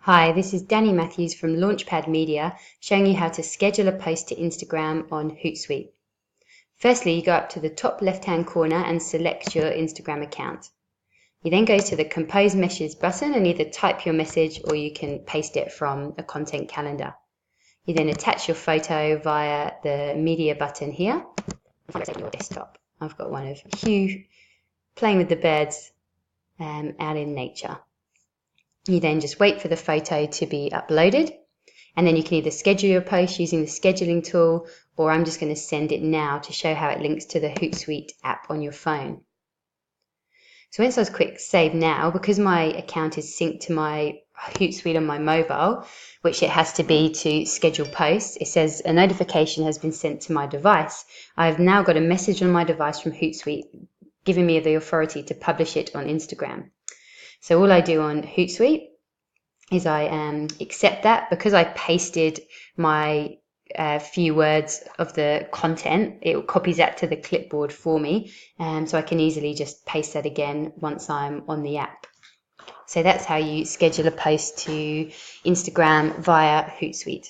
Hi, this is Danny Matthews from Launchpad Media showing you how to schedule a post to Instagram on Hootsuite. Firstly, you go up to the top left-hand corner and select your Instagram account. You then go to the Compose Message button and either type your message or you can paste it from a content calendar. You then attach your photo via the media button here. Your desktop. I've got one of Hugh playing with the birds out in nature. You then just wait for the photo to be uploaded, and then you can either schedule your post using the scheduling tool, or I'm just going to send it now to show how it links to the Hootsuite app on your phone. So once I click Save Now, because my account is synced to my Hootsuite on my mobile, which it has to be to schedule posts, it says a notification has been sent to my device. I've now got a message on my device from Hootsuite giving me the authority to publish it on Instagram. So all I do on Hootsuite is I accept that. Because I pasted my few words of the content, it copies that to the clipboard for me, so I can easily just paste that again once I'm on the app. So that's how you schedule a post to Instagram via Hootsuite.